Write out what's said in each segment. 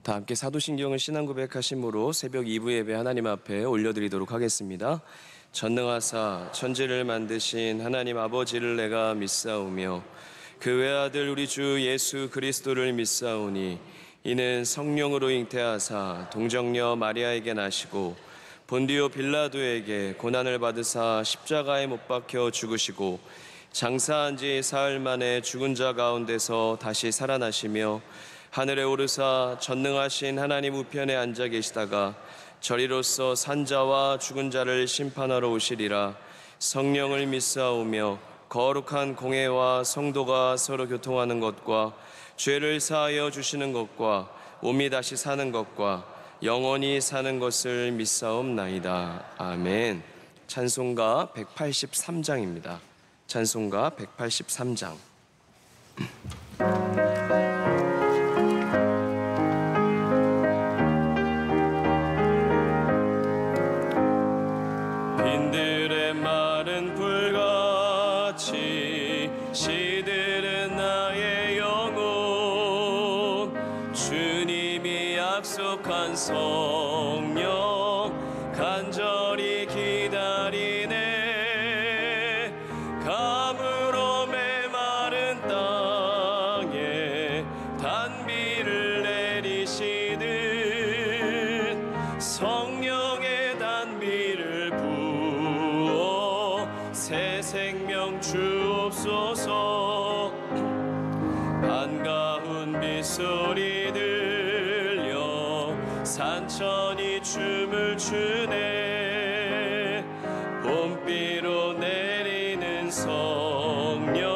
다 함께 사도신경을 신앙고백하심으로 새벽 2부 예배 하나님 앞에 올려드리도록 하겠습니다. 전능하사 천지를 만드신 하나님 아버지를 내가 믿사오며 그 외아들 우리 주 예수 그리스도를 믿사오니 이는 성령으로 잉태하사 동정녀 마리아에게 나시고 본디오 빌라도에게 고난을 받으사 십자가에 못 박혀 죽으시고 장사한 지 사흘 만에 죽은 자 가운데서 다시 살아나시며 하늘에 오르사 전능하신 하나님 우편에 앉아 계시다가 저리로서 산자와 죽은 자를 심판하러 오시리라. 성령을 믿사오며 거룩한 공회와 성도가 서로 교통하는 것과 죄를 사하여 주시는 것과 몸이 다시 사는 것과 영원히 사는 것을 믿사옵나이다. 아멘. 찬송가 183장입니다. 찬송가 183장. 빈들의 마른 불같이 시들은 나의 영혼 주님이 약속한 성령 간절히 기다리네. 가물어 메마른 땅에 단비를 내리시듯 성령의 단비를 부어 새 생명 주옵소서. 반가운 빗소리 들려 산천이 춤을 추네. 봄비로 내리는 성령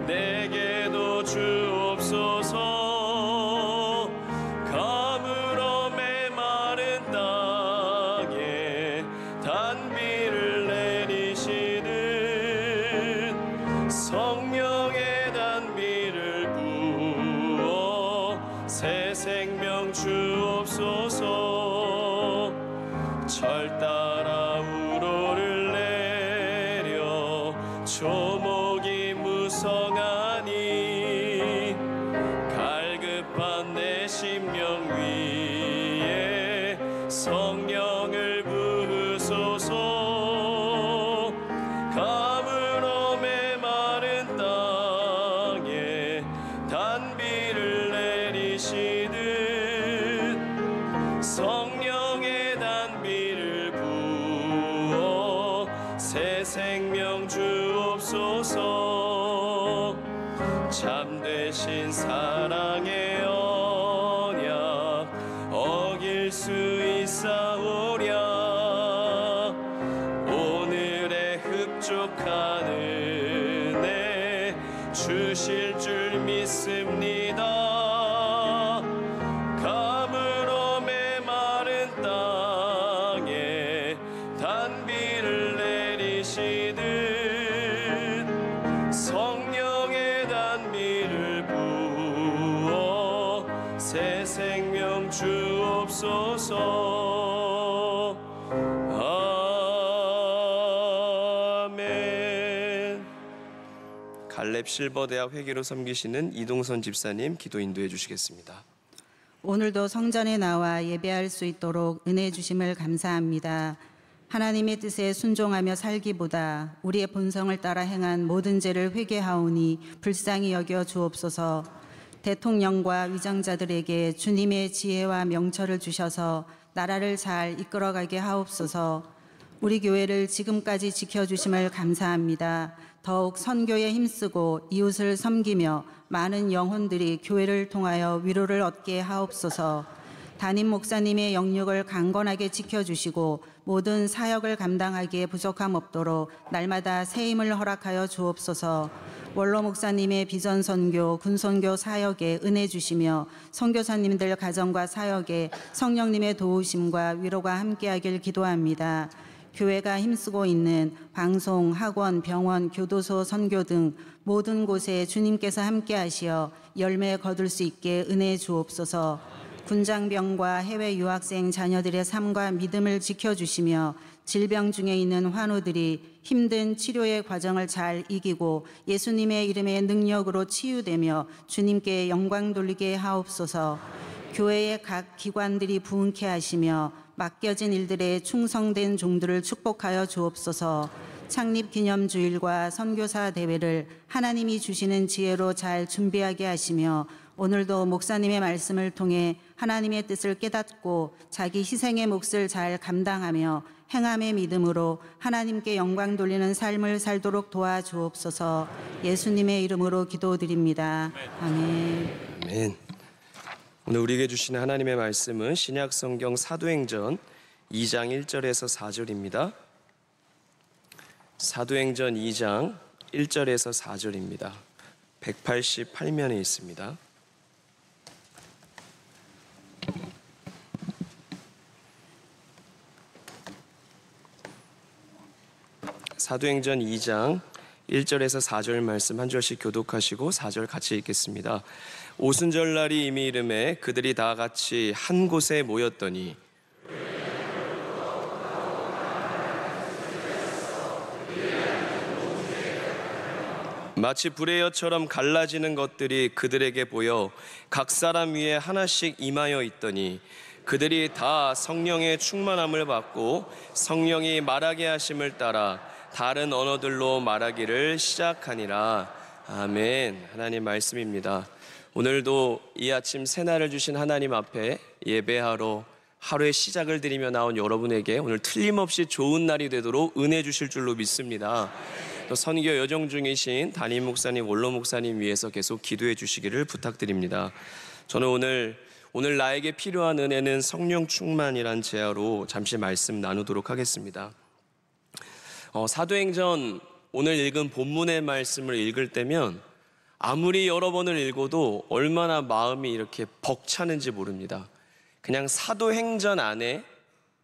내게도 주옵소서. 가물어 메마른 땅에 단비를 내리시듯 성령의 단비를 부어 새 생명 주옵소서. 절 따라 우로를 내려 조목이 무성하니 갈급한 내 심령 위에 성령을 부으소서. 가물어 메마른 땅에 단비를 내리시듯 성령의 단비를 부어 새 생명 주옵소서. 참되신 사랑의 언약 어길 수 있사오랴. 오늘의 흡족한 은혜 주실 줄 믿습니다. 가물어 메마른 땅에 단비를 내리시듯 성령의 단비를 부어 새 생명 주옵소서. 아멘. 갈렙 실버대학 회계로 섬기시는 이동선 집사님 기도 인도해 주시겠습니다. 오늘도 성전에 나와 예배할 수 있도록 은혜 주심을 감사합니다. 하나님의 뜻에 순종하며 살기보다 우리의 본성을 따라 행한 모든 죄를 회개하오니 불쌍히 여겨 주옵소서. 대통령과 위정자들에게 주님의 지혜와 명철을 주셔서 나라를 잘 이끌어가게 하옵소서. 우리 교회를 지금까지 지켜주심을 감사합니다. 더욱 선교에 힘쓰고 이웃을 섬기며 많은 영혼들이 교회를 통하여 위로를 얻게 하옵소서. 담임 목사님의 영육을 강건하게 지켜주시고 모든 사역을 감당하기에 부족함 없도록 날마다 새 힘을 허락하여 주옵소서. 원로 목사님의 비전 선교, 군선교 사역에 은혜 주시며 선교사님들 가정과 사역에 성령님의 도우심과 위로가 함께하길 기도합니다. 교회가 힘쓰고 있는 방송, 학원, 병원, 교도소, 선교 등 모든 곳에 주님께서 함께하시어 열매 거둘 수 있게 은혜 주옵소서. 군장병과 해외 유학생 자녀들의 삶과 믿음을 지켜주시며 질병 중에 있는 환우들이 힘든 치료의 과정을 잘 이기고 예수님의 이름의 능력으로 치유되며 주님께 영광 돌리게 하옵소서. 교회의 각 기관들이 부흥케 하시며 맡겨진 일들에 충성된 종들을 축복하여 주옵소서. 창립기념주일과 선교사 대회를 하나님이 주시는 지혜로 잘 준비하게 하시며 오늘도 목사님의 말씀을 통해 하나님의 뜻을 깨닫고 자기 희생의 몫을 잘 감당하며 행함의 믿음으로 하나님께 영광 돌리는 삶을 살도록 도와주옵소서. 예수님의 이름으로 기도드립니다. 아멘. 아멘. 오늘 우리에게 주시는 하나님의 말씀은 신약성경 사도행전 2장 1절에서 4절입니다. 사도행전 2장 1절에서 4절입니다. 188면에 있습니다. 사도행전 2장 1절에서 4절 말씀 한 절씩 교독하시고 4절 같이 읽겠습니다. 오순절날이 이미 이름에 그들이 다 같이 한 곳에 모였더니 마치 불의 엿처럼 갈라지는 것들이 그들에게 보여 각 사람 위에 하나씩 임하여 있더니 그들이 다 성령의 충만함을 받고 성령이 말하게 하심을 따라 다른 언어들로 말하기를 시작하니라. 아멘. 하나님 말씀입니다. 오늘도 이 아침 새날을 주신 하나님 앞에 예배하러 하루의 시작을 드리며 나온 여러분에게 오늘 틀림없이 좋은 날이 되도록 은혜 주실 줄로 믿습니다. 또 선교 여정 중이신 담임 목사님, 원로 목사님 위해서 계속 기도해 주시기를 부탁드립니다. 저는 오늘 나에게 필요한 은혜는 성령 충만이란 제어로 잠시 말씀 나누도록 하겠습니다. 사도행전 오늘 읽은 본문의 말씀을 읽을 때면 아무리 여러 번을 읽어도 얼마나 마음이 이렇게 벅차는지 모릅니다. 그냥 사도행전 안에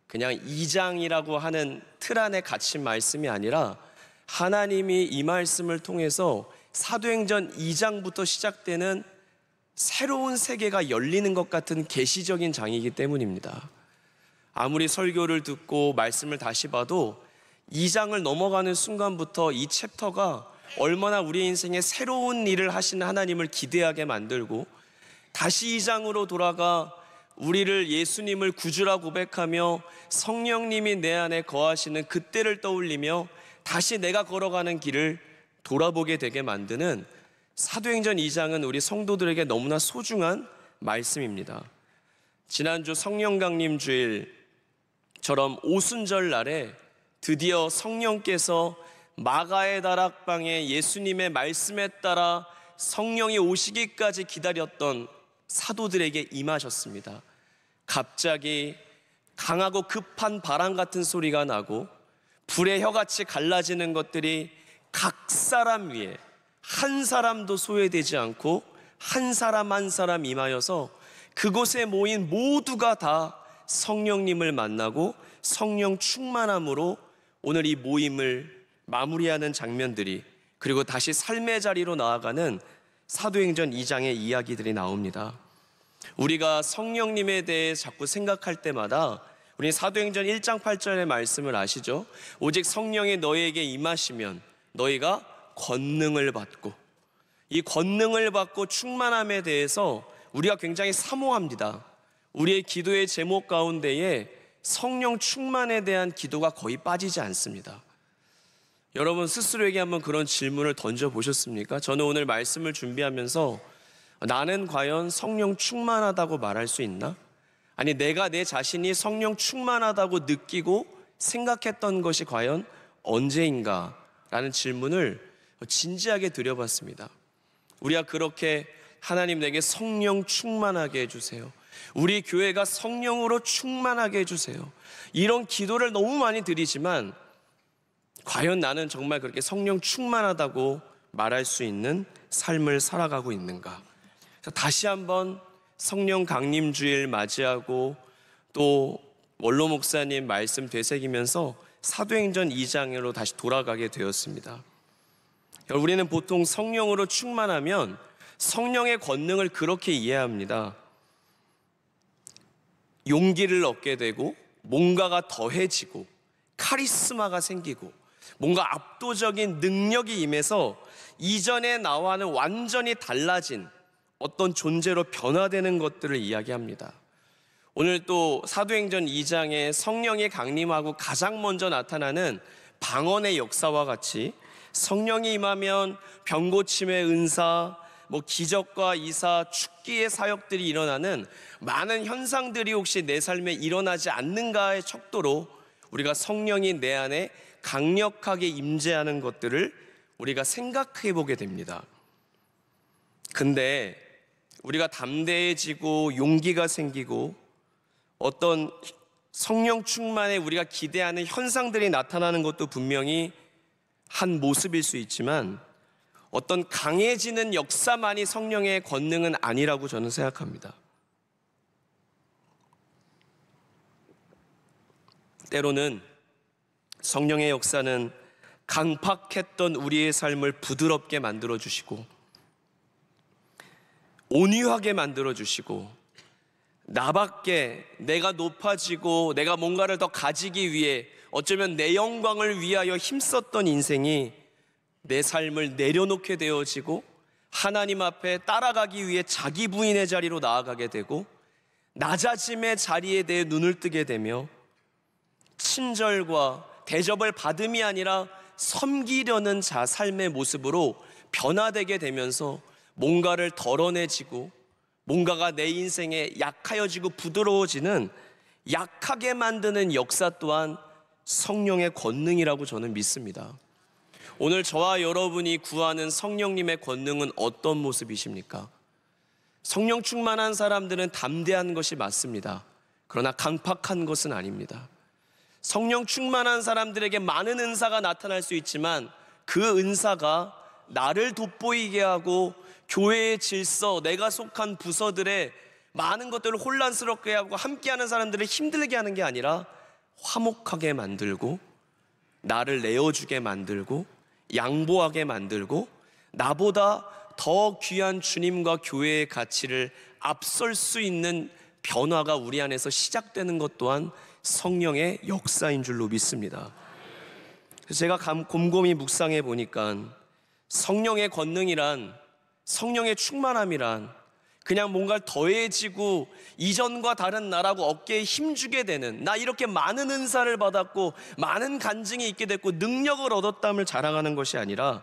그냥 2장이라고 하는 틀 안에 갇힌 말씀이 아니라 하나님이 이 말씀을 통해서 사도행전 2장부터 시작되는 새로운 세계가 열리는 것 같은 계시적인 장이기 때문입니다. 아무리 설교를 듣고 말씀을 다시 봐도 2장을 넘어가는 순간부터 이 챕터가 얼마나 우리 인생에 새로운 일을 하시는 하나님을 기대하게 만들고 다시 2장으로 돌아가 우리를 예수님을 구주라 고백하며 성령님이 내 안에 거하시는 그때를 떠올리며 다시 내가 걸어가는 길을 돌아보게 되게 만드는 사도행전 2장은 우리 성도들에게 너무나 소중한 말씀입니다. 지난주 성령 강림 주일처럼 오순절 날에 드디어 성령께서 마가의 다락방에 예수님의 말씀에 따라 성령이 오시기까지 기다렸던 사도들에게 임하셨습니다. 갑자기 강하고 급한 바람 같은 소리가 나고 불의 혀같이 갈라지는 것들이 각 사람 위에 한 사람도 소외되지 않고 한 사람 한 사람 임하여서 그곳에 모인 모두가 다 성령님을 만나고 성령 충만함으로 오늘 이 모임을 마무리하는 장면들이 그리고 다시 삶의 자리로 나아가는 사도행전 2장의 이야기들이 나옵니다. 우리가 성령님에 대해 자꾸 생각할 때마다 우리 사도행전 1장 8절의 말씀을 아시죠? 오직 성령이 너희에게 임하시면 너희가 권능을 받고, 이 권능을 받고 충만함에 대해서 우리가 굉장히 사모합니다. 우리의 기도의 제목 가운데에 성령 충만에 대한 기도가 거의 빠지지 않습니다. 여러분 스스로에게 한번 그런 질문을 던져보셨습니까? 저는 오늘 말씀을 준비하면서 나는 과연 성령 충만하다고 말할 수 있나? 아니 내가 내 자신이 성령 충만하다고 느끼고 생각했던 것이 과연 언제인가? 라는 질문을 진지하게 드려봤습니다. 우리가 그렇게 하나님 내게 성령 충만하게 해주세요, 우리 교회가 성령으로 충만하게 해주세요, 이런 기도를 너무 많이 드리지만 과연 나는 정말 그렇게 성령 충만하다고 말할 수 있는 삶을 살아가고 있는가? 다시 한번 성령 강림주일 맞이하고 또 원로 목사님 말씀 되새기면서 사도행전 2장으로 다시 돌아가게 되었습니다. 우리는 보통 성령으로 충만하면 성령의 권능을 그렇게 이해합니다. 용기를 얻게 되고 뭔가가 더해지고 카리스마가 생기고 뭔가 압도적인 능력이 임해서 이전의 나와는 완전히 달라진 어떤 존재로 변화되는 것들을 이야기합니다. 오늘 또 사도행전 2장에 성령이 강림하고 가장 먼저 나타나는 방언의 역사와 같이 성령이 임하면 병고침의 은사, 기적과 이사, 축기의 사역들이 일어나는 많은 현상들이 혹시 내 삶에 일어나지 않는가의 척도로 우리가 성령이 내 안에 강력하게 임재하는 것들을 우리가 생각해 보게 됩니다. 근데 우리가 담대해지고 용기가 생기고 어떤 성령 충만에 우리가 기대하는 현상들이 나타나는 것도 분명히 한 모습일 수 있지만 어떤 강해지는 역사만이 성령의 권능은 아니라고 저는 생각합니다. 때로는 성령의 역사는 강팍했던 우리의 삶을 부드럽게 만들어주시고 온유하게 만들어주시고 나밖에 내가 높아지고 내가 뭔가를 더 가지기 위해 어쩌면 내 영광을 위하여 힘썼던 인생이 내 삶을 내려놓게 되어지고 하나님 앞에 따라가기 위해 자기 부인의 자리로 나아가게 되고 낮아짐의 자리에 대해 눈을 뜨게 되며 친절과 대접을 받음이 아니라 섬기려는 삶의 모습으로 변화되게 되면서 뭔가를 덜어내지고 뭔가가 내 인생에 약하여지고 부드러워지는 약하게 만드는 역사 또한 성령의 권능이라고 저는 믿습니다. 오늘 저와 여러분이 구하는 성령님의 권능은 어떤 모습이십니까? 성령 충만한 사람들은 담대한 것이 맞습니다. 그러나 강팍한 것은 아닙니다. 성령 충만한 사람들에게 많은 은사가 나타날 수 있지만 그 은사가 나를 돋보이게 하고 교회의 질서, 내가 속한 부서들의 많은 것들을 혼란스럽게 하고 함께하는 사람들을 힘들게 하는 게 아니라 화목하게 만들고 나를 내어주게 만들고 양보하게 만들고 나보다 더 귀한 주님과 교회의 가치를 앞설 수 있는 변화가 우리 안에서 시작되는 것 또한 성령의 역사인 줄로 믿습니다. 제가 곰곰이 묵상해 보니까 성령의 권능이란, 성령의 충만함이란 그냥 뭔가를 더해지고 이전과 다른 나라고 어깨에 힘주게 되는, 나 이렇게 많은 은사를 받았고 많은 간증이 있게 됐고 능력을 얻었담을 자랑하는 것이 아니라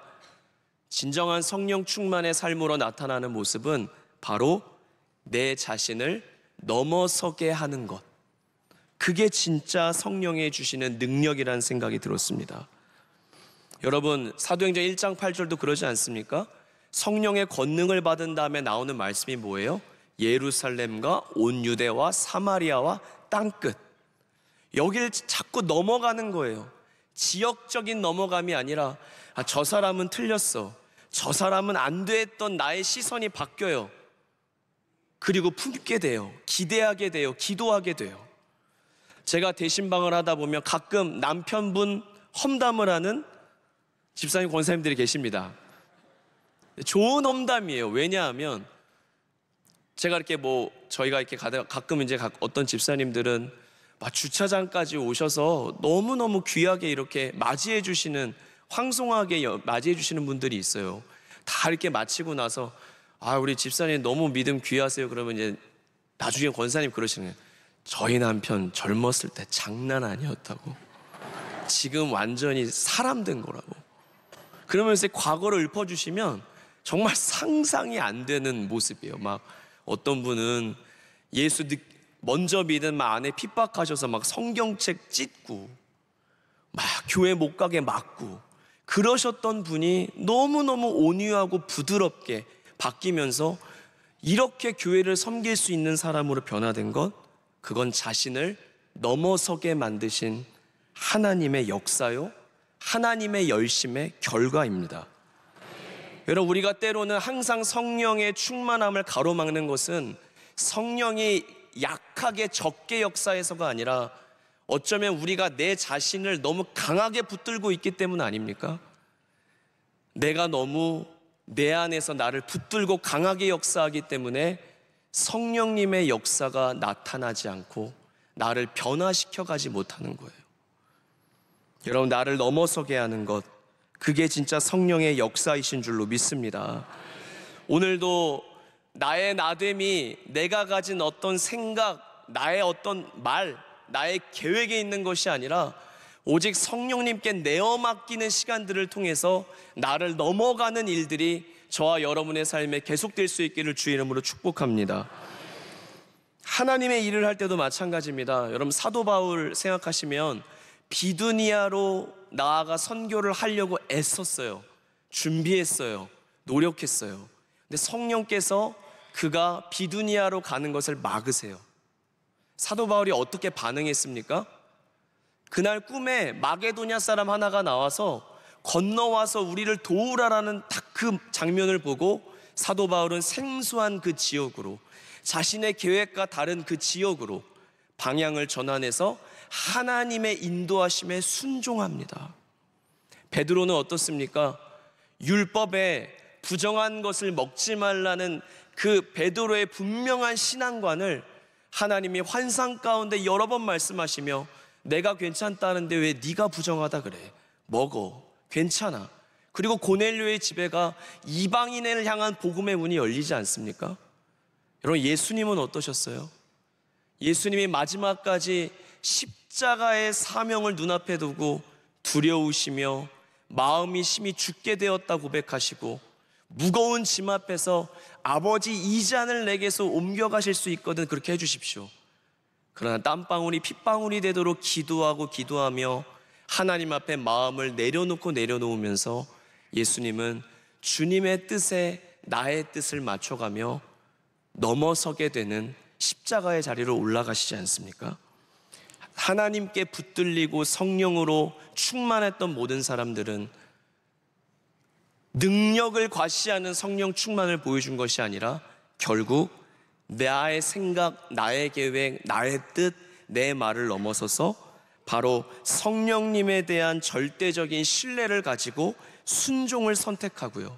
진정한 성령 충만의 삶으로 나타나는 모습은 바로 내 자신을 넘어서게 하는 것, 그게 진짜 성령이 주시는 능력이라는 생각이 들었습니다. 여러분, 사도행전 1장 8절도 그러지 않습니까? 성령의 권능을 받은 다음에 나오는 말씀이 뭐예요? 예루살렘과 온 유대와 사마리아와 땅끝, 여길 자꾸 넘어가는 거예요. 지역적인 넘어감이 아니라 저 사람은 틀렸어, 저 사람은 안 됐던 나의 시선이 바뀌어요. 그리고 품게 돼요. 기대하게 돼요. 기도하게 돼요. 제가 대신방을 하다 보면 가끔 남편분 험담을 하는 집사님, 권사님들이 계십니다. 좋은 험담이에요. 왜냐하면 제가 이렇게 저희가 이렇게 가끔 이제 어떤 집사님들은 주차장까지 오셔서 너무너무 귀하게 이렇게 맞이해 주시는, 황송하게 맞이해 주시는 분들이 있어요. 다 이렇게 마치고 나서 우리 집사님 너무 믿음 귀하세요. 그러면 이제 나중에 권사님 그러시는 거예요. 저희 남편 젊었을 때 장난 아니었다고, 지금 완전히 사람 된 거라고. 그러면서 과거를 읊어주시면 정말 상상이 안 되는 모습이에요. 어떤 분은 예수 먼저 믿은 안에 핍박하셔서 성경책 찢고 교회 못 가게 막고 그러셨던 분이 너무너무 온유하고 부드럽게 바뀌면서 이렇게 교회를 섬길 수 있는 사람으로 변화된 것, 그건 자신을 넘어서게 만드신 하나님의 역사요, 하나님의 열심의 결과입니다. 여러분, 우리가 때로는 항상 성령의 충만함을 가로막는 것은 성령이 약하게 적게 역사해서가 아니라 어쩌면 우리가 내 자신을 너무 강하게 붙들고 있기 때문 아닙니까? 내가 너무 내 안에서 나를 붙들고 강하게 역사하기 때문에 성령님의 역사가 나타나지 않고 나를 변화시켜 가지 못하는 거예요. 여러분, 나를 넘어서게 하는 것, 그게 진짜 성령의 역사이신 줄로 믿습니다. 오늘도 나의 나됨이 내가 가진 어떤 생각, 나의 어떤 말, 나의 계획에 있는 것이 아니라 오직 성령님께 내어 맡기는 시간들을 통해서 나를 넘어가는 일들이 저와 여러분의 삶에 계속될 수 있기를 주의 이름으로 축복합니다. 하나님의 일을 할 때도 마찬가지입니다. 여러분, 사도 바울 생각하시면 비두니아로 나아가 선교를 하려고 애썼어요. 준비했어요. 노력했어요. 근데 성령께서 그가 비두니아로 가는 것을 막으세요. 사도 바울이 어떻게 반응했습니까? 그날 꿈에 마게도냐 사람 하나가 나와서 건너와서 우리를 도우라라는 딱 그 장면을 보고 사도 바울은 생소한 그 지역으로, 자신의 계획과 다른 그 지역으로 방향을 전환해서 하나님의 인도하심에 순종합니다. 베드로는 어떻습니까? 율법에 부정한 것을 먹지 말라는 그 베드로의 분명한 신앙관을 하나님이 환상 가운데 여러 번 말씀하시며, 내가 괜찮다는데 왜 네가 부정하다 그래? 먹어. 괜찮아. 그리고 고넬료의 집에가 이방인을 향한 복음의 문이 열리지 않습니까? 여러분, 예수님은 어떠셨어요? 예수님이 마지막까지 십자가의 사명을 눈앞에 두고 두려우시며 마음이 심히 죽게 되었다 고백하시고, 무거운 짐 앞에서 아버지 이 잔을 내게서 옮겨가실 수 있거든 그렇게 해주십시오. 그러나 땀방울이 핏방울이 되도록 기도하며 하나님 앞에 마음을 내려놓으면서 예수님은 주님의 뜻에 나의 뜻을 맞춰가며 넘어서게 되는 십자가의 자리로 올라가시지 않습니까? 하나님께 붙들리고 성령으로 충만했던 모든 사람들은 능력을 과시하는 성령 충만을 보여준 것이 아니라 결국 나의 생각, 나의 계획, 나의 뜻, 내 말을 넘어서서 바로 성령님에 대한 절대적인 신뢰를 가지고 순종을 선택하고요,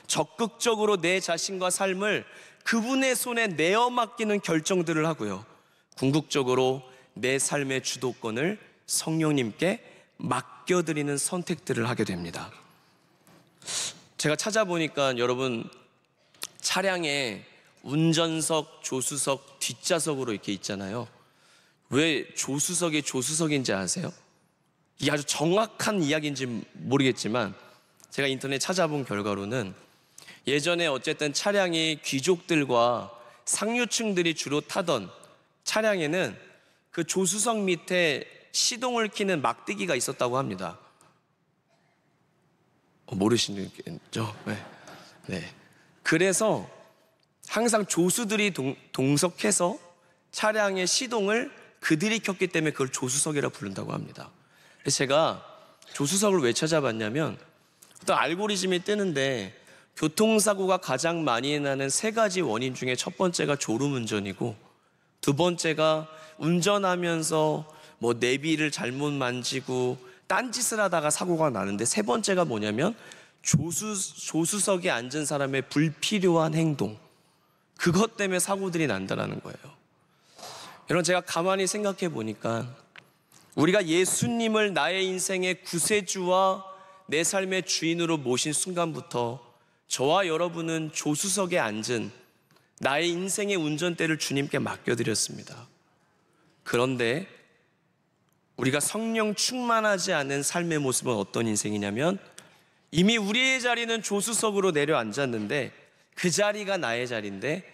적극적으로 내 자신과 삶을 그분의 손에 내어 맡기는 결정들을 하고요, 궁극적으로 내 삶의 주도권을 성령님께 맡겨드리는 선택들을 하게 됩니다. 제가 찾아보니까 여러분, 차량에 운전석, 조수석, 뒷좌석으로 이렇게 있잖아요. 왜 조수석이 조수석인지 아세요? 이게 아주 정확한 이야기인지 모르겠지만 제가 인터넷 찾아본 결과로는 예전에 어쨌든 차량이 귀족들과 상류층들이 주로 타던 차량에는 그 조수석 밑에 시동을 켜는 막대기가 있었다고 합니다. 모르시는죠? 네. 그래서 항상 조수들이 동석해서 차량의 시동을 그들이 켰기 때문에 그걸 조수석이라 부른다고 합니다. 그래서 제가 조수석을 왜 찾아봤냐면 어떤 알고리즘이 뜨는데 교통사고가 가장 많이 나는 세 가지 원인 중에 첫 번째가 졸음운전이고, 두 번째가 운전하면서 내비를 잘못 만지고 딴짓을 하다가 사고가 나는데, 세 번째가 뭐냐면 조수석에 앉은 사람의 불필요한 행동, 그것 때문에 사고들이 난다는 거예요. 여러분, 제가 가만히 생각해 보니까 우리가 예수님을 나의 인생의 구세주와 내 삶의 주인으로 모신 순간부터 저와 여러분은 조수석에 앉은 나의 인생의 운전대를 주님께 맡겨드렸습니다. 그런데 우리가 성령 충만하지 않은 삶의 모습은 어떤 인생이냐면, 이미 우리의 자리는 조수석으로 내려앉았는데 그 자리가 나의 자리인데,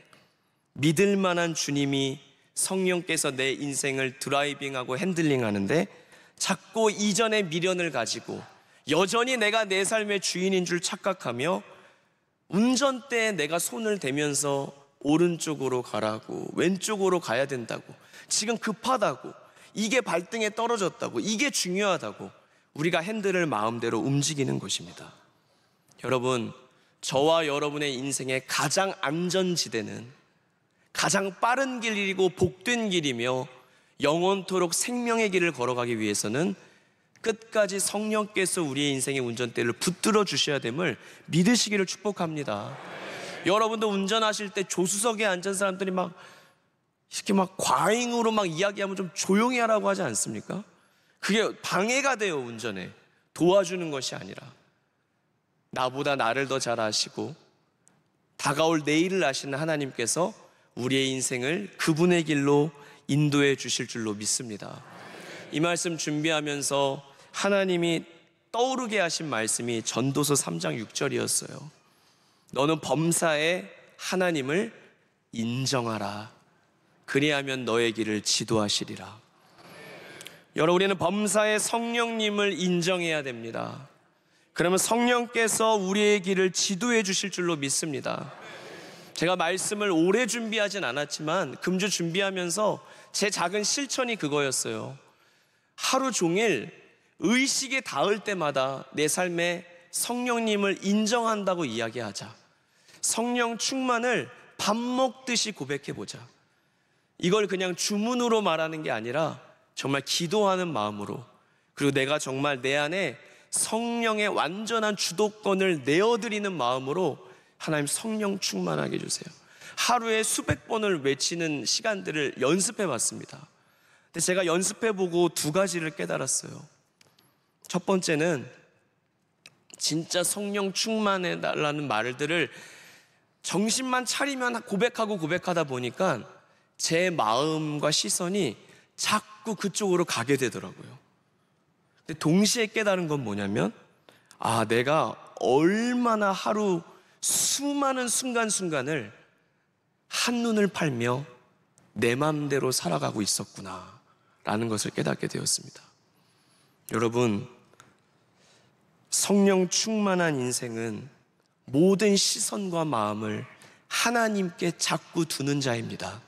믿을 만한 주님이 성령께서 내 인생을 드라이빙하고 핸들링하는데 자꾸 이전의 미련을 가지고 여전히 내가 내 삶의 주인인 줄 착각하며 운전대에 내가 손을 대면서 오른쪽으로 가라고, 왼쪽으로 가야 된다고, 지금 급하다고, 이게 발등에 떨어졌다고, 이게 중요하다고 우리가 핸들을 마음대로 움직이는 것입니다. 여러분, 저와 여러분의 인생의 가장 안전지대는 가장 빠른 길이고 복된 길이며 영원토록 생명의 길을 걸어가기 위해서는 끝까지 성령께서 우리의 인생의 운전대를 붙들어 주셔야 됨을 믿으시기를 축복합니다. 여러분도 운전하실 때 조수석에 앉은 사람들이 이렇게 과잉으로 이야기하면 좀 조용히 하라고 하지 않습니까? 그게 방해가 돼요. 운전에 도와주는 것이 아니라, 나보다 나를 더 잘 아시고 다가올 내일을 아시는 하나님께서 우리의 인생을 그분의 길로 인도해 주실 줄로 믿습니다. 이 말씀 준비하면서 하나님이 떠오르게 하신 말씀이 전도서 3장 6절이었어요. 너는 범사에 하나님을 인정하라. 그리하면 너의 길을 지도하시리라. 여러분, 우리는 범사에 성령님을 인정해야 됩니다. 그러면 성령께서 우리의 길을 지도해 주실 줄로 믿습니다. 제가 말씀을 오래 준비하진 않았지만 금주 준비하면서 제 작은 실천이 그거였어요. 하루 종일 의식에 닿을 때마다 내 삶에 성령님을 인정한다고 이야기하자. 성령 충만을 밥 먹듯이 고백해보자. 이걸 그냥 주문으로 말하는 게 아니라 정말 기도하는 마음으로, 그리고 내가 정말 내 안에 성령의 완전한 주도권을 내어드리는 마음으로 하나님 성령 충만하게 해주세요. 하루에 수백 번을 외치는 시간들을 연습해봤습니다. 근데 제가 연습해보고 두 가지를 깨달았어요. 첫 번째는 진짜 성령 충만해달라는 말들을 정신만 차리면 고백하다 보니까 제 마음과 시선이 자꾸 그쪽으로 가게 되더라고요. 근데 동시에 깨달은 건 뭐냐면, 내가 얼마나 하루 수많은 순간순간을 한눈을 팔며 내 맘대로 살아가고 있었구나 라는 것을 깨닫게 되었습니다. 여러분, 성령 충만한 인생은 모든 시선과 마음을 하나님께 자꾸 두는 자입니다.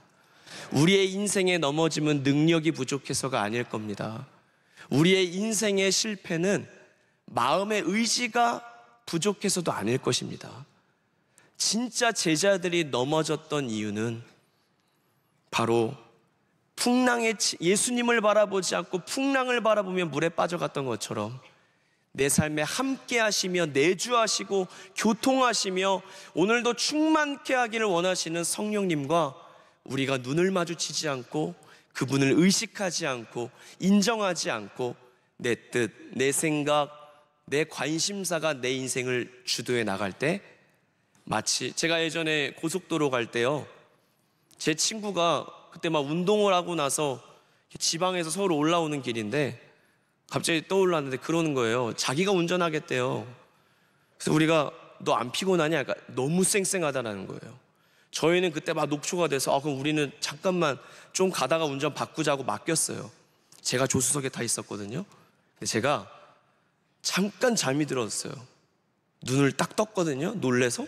우리의 인생의 넘어짐은 능력이 부족해서가 아닐 겁니다. 우리의 인생의 실패는 마음의 의지가 부족해서도 아닐 것입니다. 진짜 제자들이 넘어졌던 이유는 바로 예수님을 바라보지 않고 풍랑을 바라보며 물에 빠져갔던 것처럼 내 삶에 함께 하시며 내주하시고 교통하시며 오늘도 충만케 하기를 원하시는 성령님과 우리가 눈을 마주치지 않고 그분을 의식하지 않고 인정하지 않고 내 뜻, 내 생각, 내 관심사가 내 인생을 주도해 나갈 때, 마치 제가 예전에 고속도로 갈 때요, 제 친구가 그때 막 운동을 하고 나서 지방에서 서울 올라오는 길인데 갑자기 떠올랐는데 그러는 거예요. 자기가 운전하겠대요. 그래서 우리가 너 안 피곤하냐? 그러니까 너무 쌩쌩하다라는 거예요. 저희는 그때 막 녹초가 돼서 그럼 우리는 잠깐만 좀 가다가 운전 바꾸자고 맡겼어요. 제가 조수석에 타 있었거든요. 근데 제가 잠깐 잠이 들었어요. 눈을 딱 떴거든요, 놀래서.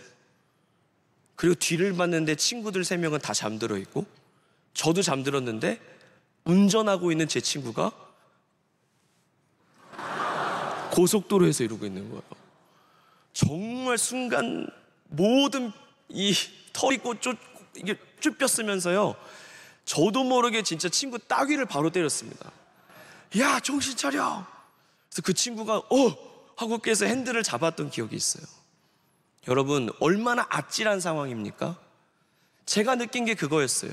그리고 뒤를 봤는데 친구들 3명은 다 잠들어 있고 저도 잠들었는데 운전하고 있는 제 친구가 고속도로에서 이러고 있는 거예요. 정말 순간 모든 이 털이 이게 쭈뼛으면서요, 저도 모르게 진짜 친구 따귀를 바로 때렸습니다. 야, 정신 차려. 그래서 그 친구가 하고 깨서 핸들을 잡았던 기억이 있어요. 여러분, 얼마나 아찔한 상황입니까? 제가 느낀 게 그거였어요.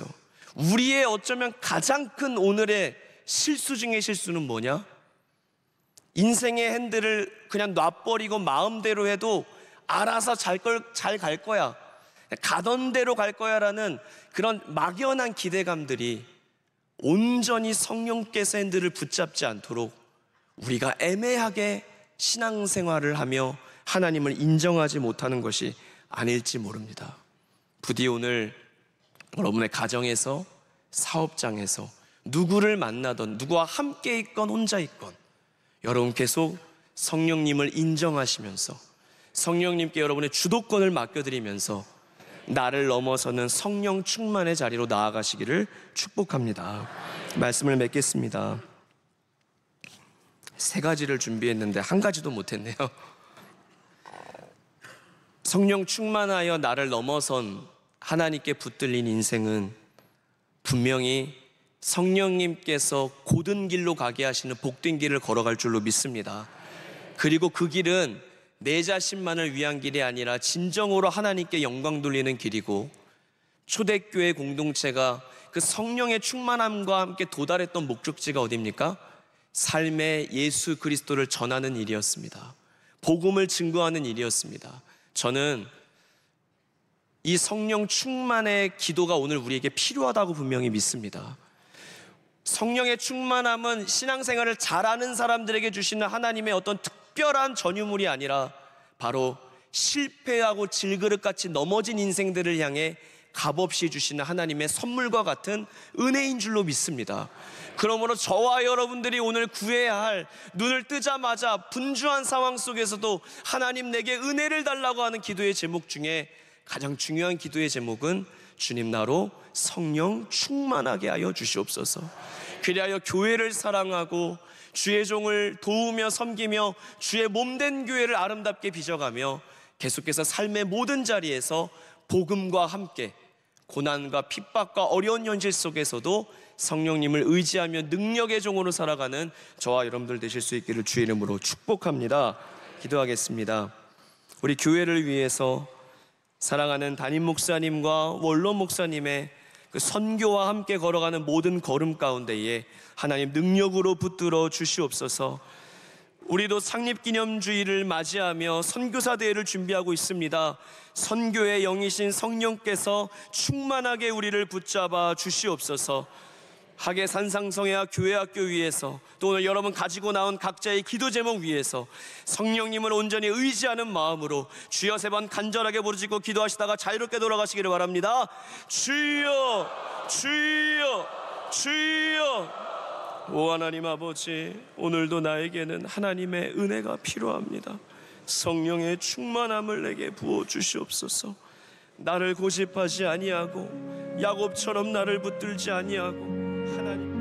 우리의 어쩌면 가장 큰 오늘의 실수 중의 실수는 뭐냐? 인생의 핸들을 그냥 놔버리고 마음대로 해도 알아서 잘 갈 거야, 가던 대로 갈 거야 라는 그런 막연한 기대감들이 온전히 성령께서 핸들을 붙잡지 않도록 우리가 애매하게 신앙생활을 하며 하나님을 인정하지 못하는 것이 아닐지 모릅니다. 부디 오늘 여러분의 가정에서, 사업장에서 누구를 만나던, 누구와 함께 있건 혼자 있건 여러분 계속 성령님을 인정하시면서 성령님께 여러분의 주도권을 맡겨드리면서 나를 넘어서는 성령 충만의 자리로 나아가시기를 축복합니다. 말씀을 맺겠습니다. 3가지를 준비했는데 1가지도 못했네요. 성령 충만하여 나를 넘어선 하나님께 붙들린 인생은 분명히 성령님께서 곧은 길로 가게 하시는 복된 길을 걸어갈 줄로 믿습니다. 그리고 그 길은 내 자신만을 위한 길이 아니라 진정으로 하나님께 영광 돌리는 길이고, 초대교회 공동체가 그 성령의 충만함과 함께 도달했던 목적지가 어디입니까? 삶의 예수 그리스도를 전하는 일이었습니다. 복음을 증거하는 일이었습니다. 저는 이 성령 충만의 기도가 오늘 우리에게 필요하다고 분명히 믿습니다. 성령의 충만함은 신앙생활을 잘하는 사람들에게 주시는 하나님의 어떤 특별한 전유물이 아니라 바로 실패하고 질그릇같이 넘어진 인생들을 향해 값없이 주시는 하나님의 선물과 같은 은혜인 줄로 믿습니다. 그러므로 저와 여러분들이 오늘 구해야 할, 눈을 뜨자마자 분주한 상황 속에서도 하나님 내게 은혜를 달라고 하는 기도의 제목 중에 가장 중요한 기도의 제목은 주님 나로 성령 충만하게 하여 주시옵소서. 그리하여 교회를 사랑하고 주의 종을 도우며 섬기며 주의 몸된 교회를 아름답게 빚어가며 계속해서 삶의 모든 자리에서 복음과 함께 고난과 핍박과 어려운 현실 속에서도 성령님을 의지하며 능력의 종으로 살아가는 저와 여러분들 되실 수 있기를 주의 이름으로 축복합니다. 기도하겠습니다. 우리 교회를 위해서 사랑하는 담임 목사님과 원로 목사님의 그 선교와 함께 걸어가는 모든 걸음 가운데에 하나님 능력으로 붙들어 주시옵소서. 우리도 창립기념주일을 맞이하며 선교사 대회를 준비하고 있습니다. 선교의 영이신 성령께서 충만하게 우리를 붙잡아 주시옵소서. 학예 산상성회와 교회학교 위에서 또 오늘 여러분 가지고 나온 각자의 기도 제목 위에서 성령님을 온전히 의지하는 마음으로 주여 3번 간절하게 부르짖고 기도하시다가 자유롭게 돌아가시기를 바랍니다. 주여 주여 주여. 오 하나님 아버지, 오늘도 나에게는 하나님의 은혜가 필요합니다. 성령의 충만함을 내게 부어주시옵소서. 나를 고집하지 아니하고 야곱처럼 나를 붙들지 아니하고 하나님